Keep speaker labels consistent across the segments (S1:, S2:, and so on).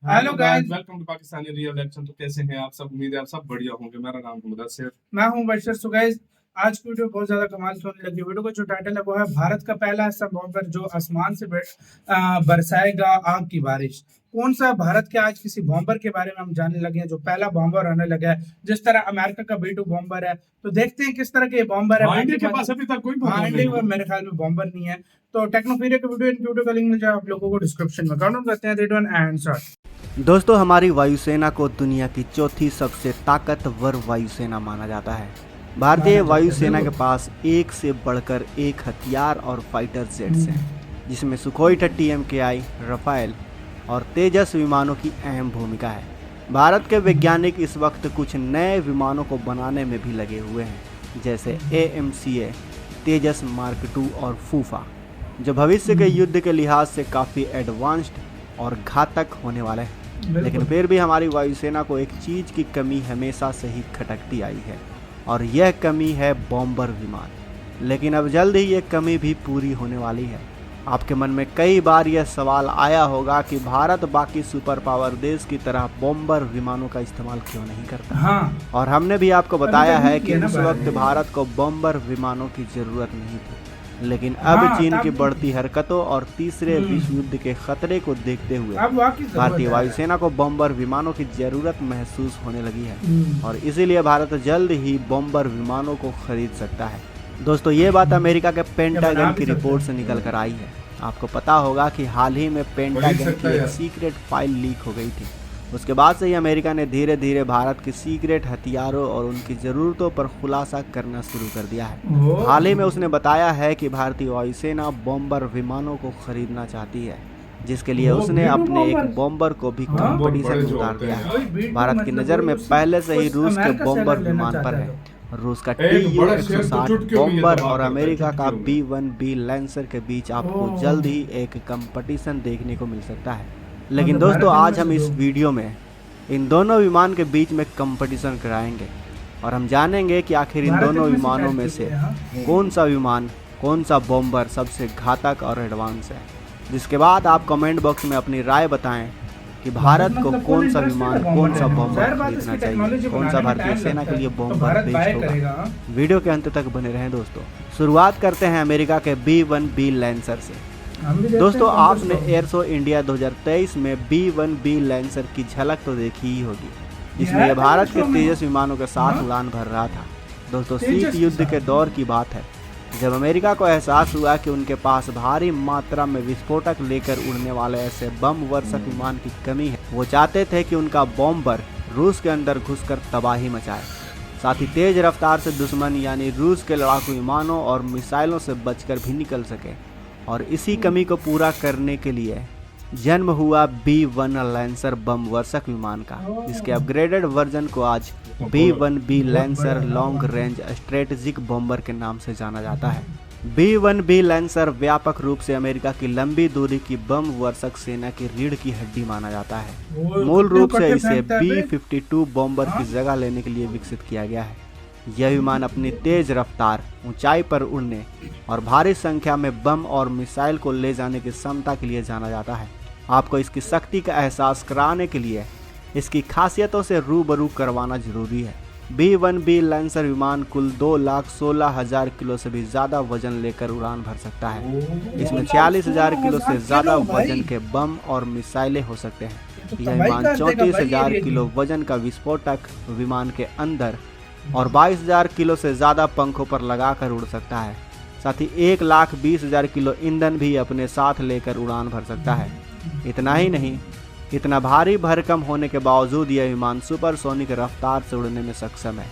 S1: Hello guys,
S2: welcome to Pakistani real action. तो कैसे हैं आप सब? उम्मीद है आप सब बढ़िया होंगे। मेरा नाम है मुदस्सिर।
S1: मैं हूं बशर। सो गाइस, आज की वीडियो बहुत ज्यादा कमाल की होने लगी। वीडियो का जो टाइटल है वो है भारत का पहला ऐसा बॉम्बर जो आसमान से बरसाएगा आग की बारिश। कौन सा भारत के आज किसी बॉम्बर के बारे में हम जानने लगे हैं जो पहला बॉम्बर होने लगा है, जिस तरह अमेरिका का B-2 बॉम्बर है। तो देखते हैं किस तरह के बॉम्बर है।
S2: इंडिया के पास अभी तक कोई बॉम्बर
S1: इंडिया
S2: नहीं
S1: में
S2: है।
S1: मेरे ख्याल में बॉम्बर नहीं है। तो टेक्नोफीरिया के वीडियो का लिंक मिल जाए आप लोगों को डिस्क्रिप्शन में। काउंट करते हैं 3 2 1 एंड स्टार्ट।
S3: दोस्तों, हमारी वायुसेना को दुनिया की चौथी सबसे ताकतवर वायुसेना माना जाता है। भारतीय वायुसेना के पास एक से बढ़कर एक हथियार और फाइटर जेट्स हैं, जिसमें सुखोई 30 MKI, रफाल और तेजस विमानों की अहम भूमिका है। भारत के वैज्ञानिक इस वक्त कुछ नए विमानों को बनाने में भी लगे हुए हैं, जैसे AMCA, तेजस मार्क 2 और फूफा, जो भविष्य के युद्ध के लिहाज से काफ़ी एडवांस्ड और घातक होने वाले हैं। लेकिन फिर भी हमारी वायुसेना को एक चीज़ की कमी हमेशा से ही खटकती आई है, और यह कमी है बॉम्बर विमान। लेकिन अब जल्द ही ये कमी भी पूरी होने वाली है। आपके मन में कई बार यह सवाल आया होगा कि भारत बाकी सुपर पावर देश की तरह बॉम्बर विमानों का इस्तेमाल क्यों नहीं करता। और हमने भी आपको बताया है कि उस वक्त भारत को बॉम्बर विमानों की ज़रूरत नहीं थी। लेकिन अब चीन की बढ़ती हरकतों और तीसरे विश्व युद्ध के खतरे को देखते हुए भारतीय वायुसेना को बॉम्बर विमानों की जरूरत महसूस होने लगी है, और इसीलिए भारत जल्द ही बॉम्बर विमानों को खरीद सकता है। दोस्तों, ये बात अमेरिका के पेंटागन की रिपोर्ट से निकल कर आई है। आपको पता होगा कि हाल ही में पेंटागन की एक सीक्रेट फाइल लीक हो गई थी। उसके बाद से ही अमेरिका ने धीरे धीरे भारत की सीक्रेट हथियारों और उनकी ज़रूरतों पर खुलासा करना शुरू कर दिया है। हाल ही में उसने बताया है कि भारतीय वायुसेना बॉम्बर विमानों को खरीदना चाहती है, जिसके लिए उसने अपने एक बॉम्बर को भी कंपटीशन में उतार दिया है। भारत की नज़र में पहले से ही रूस के बॉम्बर विमान पर है। रूस का TU-160 बॉम्बर और अमेरिका का B-1B लैंसर के बीच आपको जल्द ही एक कंपटीशन देखने को मिल सकता है। लेकिन दोस्तों, आज हम इस वीडियो में इन दोनों विमान के बीच में कंपटीशन कराएंगे, और हम जानेंगे कि आखिर इन दोनों विमानों में से कौन सा विमान, कौन सा बॉम्बर सबसे घातक और एडवांस है। जिसके बाद आप कमेंट बॉक्स में अपनी राय बताएं कि भारत को कौन सा विमान, कौन सा बॉम्बर खरीदना चाहिए, कौन सा भारतीय सेना के लिए बॉम्बर बेस्ट होगा। वीडियो के अंत तक बने रहें दोस्तों। शुरुआत करते हैं अमेरिका के B-1B लैंसर से। दोस्तों, आपने एयर शो इंडिया 2023 में B-1B लैंसर की झलक तो देखी ही होगी, जिसमें यह भारत के तेजस विमानों के साथ उड़ान भर रहा था। दोस्तों, शीत युद्ध के दौर की बात है, जब अमेरिका को एहसास हुआ कि उनके पास भारी मात्रा में विस्फोटक लेकर उड़ने वाले ऐसे बम वर्षक विमान की कमी है। वो चाहते थे कि उनका बॉम्बर रूस के अंदर घुसकर तबाही मचाए, साथ ही तेज रफ्तार से दुश्मन यानी रूस के लड़ाकू विमानों और मिसाइलों से बचकर भी निकल सके। और इसी कमी को पूरा करने के लिए जन्म हुआ B-1 लैंसर बम वर्षक विमान का, जिसके अपग्रेडेड वर्जन को आज B-1B lancer long range strategic bomber के नाम से जाना जाता है। B-1B लैंसर व्यापक रूप से अमेरिका की लंबी दूरी की बम वर्षक सेना की रीढ़ की हड्डी माना जाता है। मूल रूप से इसे B-52 बॉम्बर की जगह लेने के लिए विकसित किया गया है। यह विमान अपनी तेज रफ्तार, ऊंचाई पर उड़ने और भारी संख्या में बम और मिसाइल को ले जाने की क्षमता के लिए जाना जाता है। आपको इसकी शक्ति का एहसास कराने के लिए इसकी खासियतों से रूबरू करवाना जरूरी है। B-1B लैंसर विमान कुल 2,16,000 किलो से भी ज़्यादा वजन लेकर उड़ान भर सकता है। इसमें 46,000 किलो से ज़्यादा वजन के बम और मिसाइलें हो सकते हैं। यह विमान 34,000 किलो वजन का विस्फोटक विमान के अंदर और 22,000 किलो से ज़्यादा पंखों पर लगाकर उड़ सकता है। साथ ही 1,20,000 किलो ईंधन भी अपने साथ लेकर उड़ान भर सकता है। इतना ही नहीं, इतना भारी भरकम होने के बावजूद यह विमान सुपरसोनिक रफ्तार से उड़ने में सक्षम है।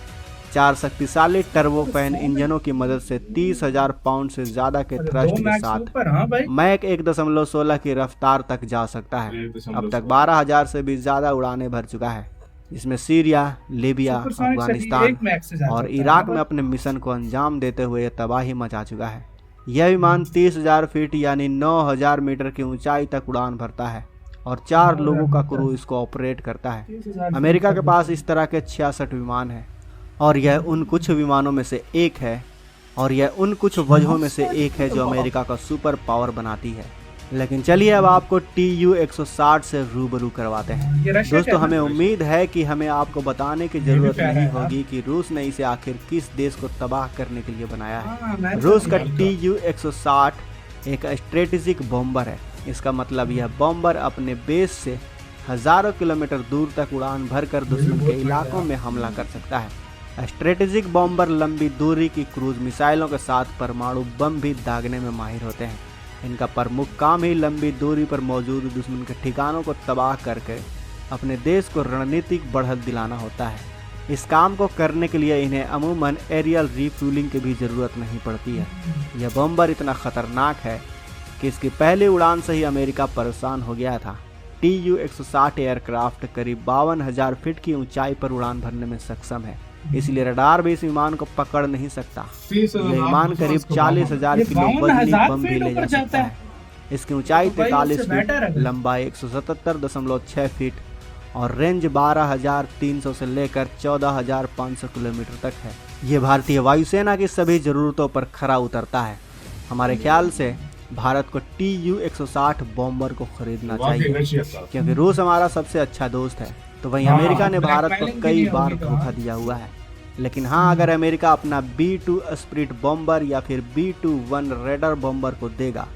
S3: 4 शक्तिशाली टर्बोफैन इंजनों की मदद से 30,000 पाउंड से ज़्यादा के थ्रस्ट के साथ मैक 1.16 की रफ्तार तक जा सकता है। अब तक 12,000 से भी ज़्यादा उड़ानें भर चुका है, इसमें सीरिया, लीबिया, अफगानिस्तान और इराक में अपने मिशन को अंजाम देते हुए तबाही मचा चुका है। यह विमान 30,000 फीट यानी 9,000 मीटर की ऊंचाई तक उड़ान भरता है और 4 लोगों का क्रू इसको ऑपरेट करता है। अमेरिका के पास इस तरह के 66 विमान हैं, और यह उन कुछ विमानों में से एक है, और यह उन कुछ वजहों में से एक है जो अमेरिका का सुपर पावर बनाती है। लेकिन चलिए अब आपको TU-160 से रूबरू करवाते हैं।
S1: ये रशिया
S3: दोस्तों,
S1: का
S3: हमें
S1: है?
S3: उम्मीद है कि हमें आपको बताने की
S1: भी
S3: जरूरत
S1: प्यारा
S3: नहीं
S1: है यार।
S3: होगी कि रूस ने इसे आखिर किस देश को तबाह करने के लिए बनाया है।
S1: हाँ, मैं
S3: रूस का
S1: समझ
S3: TU-160 एक स्ट्रेटेजिक बॉम्बर है। इसका मतलब यह बॉम्बर अपने बेस से हजारों किलोमीटर दूर तक उड़ान भरकर दुश्मन के
S1: बहुत
S3: इलाकों
S1: बढ़िया।
S3: में हमला कर सकता है। स्ट्रेटेजिक बॉम्बर लंबी दूरी की क्रूज मिसाइलों के साथ परमाणु बम भी दागने में माहिर होते हैं। इनका प्रमुख काम ही लंबी दूरी पर मौजूद दुश्मन के ठिकानों को तबाह करके अपने देश को रणनीतिक बढ़त दिलाना होता है। इस काम को करने के लिए इन्हें अमूमन एरियल रिफ्यूलिंग की भी ज़रूरत नहीं पड़ती है। यह बॉम्बर इतना खतरनाक है कि इसकी पहली उड़ान से ही अमेरिका परेशान हो गया था। TU-160 एयरक्राफ्ट करीब 52,000 फीट की ऊंचाई पर उड़ान भरने में सक्षम है, इसलिए रडार भी इस विमान को पकड़ नहीं सकता।
S2: 30,000
S3: यह विमान करीब 40,000
S1: ये
S3: किलो वजनी
S1: 52,000
S3: बम भी
S1: फीट
S3: ले
S1: ऊपर
S3: जा
S1: जाता
S3: सकता
S1: है।
S3: है। इसकी ऊंचाई
S1: तो भाई
S3: 43
S1: उससे
S3: फीट,
S1: बेटर है।
S3: लंबाई 177.6 फीट और रेंज 12,300 से लेकर 14,500 किलोमीटर तक है। ये भारतीय वायुसेना की सभी ज़रूरतों पर खरा उतरता है। हमारे ख्याल से भारत को TU-160 बॉम्बर को खरीदना
S2: वाकई
S3: चाहिए,
S2: रशिया का
S3: क्योंकि रूस हमारा सबसे अच्छा दोस्त है। तो वहीं
S1: हाँ,
S3: अमेरिका ने भारत को
S1: blackmailing भी
S3: कई
S1: नहीं
S3: बार
S1: होगी तो
S3: धोखा
S1: हाँ।
S3: दिया हुआ है। लेकिन हाँ, अगर अमेरिका अपना B-2 स्प्रिट बॉम्बर या फिर B-21 रेडर बॉम्बर को देगा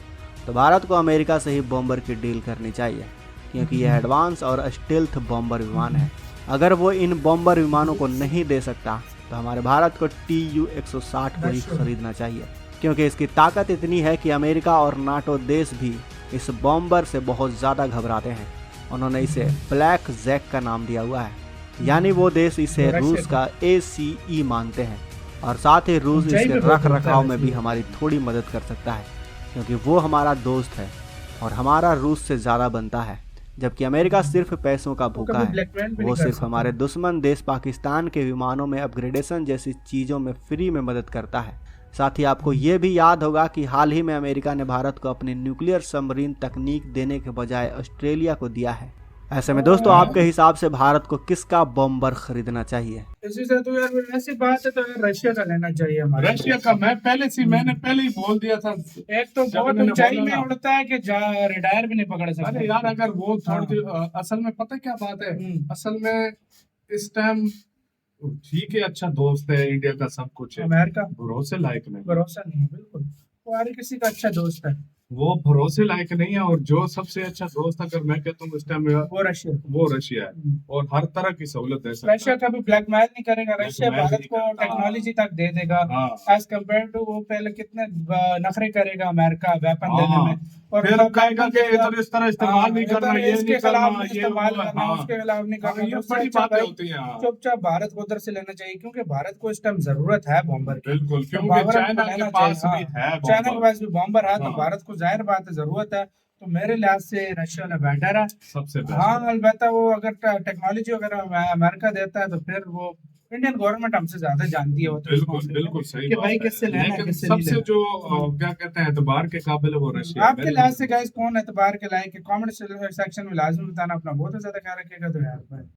S3: तो भारत को अमेरिका से ही बॉम्बर की डील करनी चाहिए, क्योंकि यह एडवांस और स्टेल्थ बॉम्बर विमान है। अगर वो इन बॉम्बर विमानों को नहीं दे सकता तो हमारे भारत को TU-160 को ही खरीदना चाहिए, क्योंकि इसकी ताकत इतनी है कि अमेरिका और नाटो देश भी इस बॉम्बर से बहुत ज़्यादा घबराते हैं। उन्होंने इसे ब्लैक जैक का नाम दिया हुआ है, यानी वो देश इसे रूस का ACE मानते हैं। और साथ ही रूस
S1: ऊंचाई
S3: इसके
S1: पे बहुत
S3: रख रखाव
S1: होता है
S3: में भी
S1: इसलिए।
S3: हमारी थोड़ी मदद कर सकता है, क्योंकि वो हमारा दोस्त है और हमारा रूस से ज़्यादा बनता है। जबकि अमेरिका सिर्फ पैसों का भूखा
S1: कभी
S3: है।
S1: blackmail भी
S3: वो
S1: नहीं कर
S3: सिर्फ
S1: सकता।
S3: हमारे दुश्मन देश पाकिस्तान के विमानों में अपग्रेडेशन जैसी चीज़ों में फ्री में मदद करता है। साथ ही आपको ये भी याद होगा कि हाल ही में अमेरिका ने भारत को अपनी न्यूक्लियर सबमरीन तकनीक देने के बजाय ऑस्ट्रेलिया को दिया है। ऐसे में दोस्तों, आपके हिसाब से भारत को किसका बॉम्बर खरीदना चाहिए?
S1: इसी से तो यार ऐसी बात है तो यार रशिया का लेना चाहिए हमारे
S2: रशिया का मैंने पहले ही बोल दिया था।
S1: एक तो
S2: जब
S1: बहुत
S2: मैंने
S1: ऊंचाई
S2: बोला
S1: में
S2: ना,
S1: उड़ता है कि रडार भी नहीं पकड़ सकता।
S2: अरे यार अगर वो
S1: हाँ।
S2: थोड़ी असल में पता क्या बात है,
S1: हम्म।
S2: असल में इस टाइम ठीक है, अच्छा दोस्त है, इंडिया का सब कुछ है,
S1: अमेरिका
S2: भरोसे लायक नहीं।
S1: भरोसा नहीं है बिल्कुल। वो हर किसी का अच्छा दोस्त है,
S2: वो भरोसे लायक नहीं है। और जो सबसे अच्छा दोस्त अगर मैं कहता हूँ इस टाइम
S1: वो रशिया।
S2: वो रशिया है, और हर तरह की सहूलत दे सकता
S1: रशिया
S2: है।
S1: कभी ब्लैकमेल नहीं करेगा। रशिया
S2: Blackmail
S1: भारत
S2: नहीं
S1: को
S2: करता।
S1: टेक्नोलॉजी तक दे देगा
S2: हाँ।
S1: एज कम्पेयर टू वो पहले कितने नखरे करेगा अमेरिका वेपन देने
S2: हाँ।
S1: में। और
S2: फिर
S1: तब
S2: कहेगा कि
S1: देगा,
S2: इधर इस तरह इस्तेमाल
S1: हाँ,
S2: नहीं
S1: इधर
S2: करना, ये
S1: इसके
S2: नहीं
S1: खिलाफ
S2: करना,
S1: नहीं
S2: ये
S1: इस्तेमाल
S2: वो,
S1: करना,
S2: हाँ।
S1: उसके खिलाफ नहीं करना।
S2: ये
S1: तो उससे
S2: बड़ी
S1: अच्छा
S2: बातें
S1: भाई
S2: होती हैं। हाँ।
S1: चुपचाप भारत को उधर से लेना चाहिए, क्योंकि भारत को इस टाइम जरूरत है बॉम्बर की।
S2: बिल्कुल,
S1: तो
S2: क्योंकि
S1: भारत को
S2: चाइना
S1: लेना
S2: के पास
S1: चाहिए।
S2: भी
S1: हाँ,
S2: है
S1: चाइना के
S2: बॉम्बर।
S1: पास भी बॉम्बर है, तो
S2: हाँ।
S1: भारत को जाहिर बात है जरूरत है। तो मेरे लिहाज से रशिया ने बेटर है।
S2: सबसे
S1: हाँ,
S2: बेस्ट।
S1: अलबत्ता वो अगर टेक्नोलॉजी अगर अमेरिका देता है तो फिर वो इंडियन गवर्नमेंट हमसे ज्यादा जानती है वो तो इस
S2: बिल्कुल
S1: मामले में
S2: बिल्कुल सही
S1: कि
S2: बात
S1: भाई
S2: है।
S1: किससे लेना है
S2: लेकिन
S1: किससे नहीं
S2: सबसे
S1: लेना।
S2: जो क्या कहते हैं एतबार के काबिल है वो रशिया है।
S1: आपके लिहाज से गाइस कौन एतबार के लायक है? कमेंट सेक्शन में लाजमी बताना। अपना बहुत ज्यादा ख्याल रखिएगा। तो यार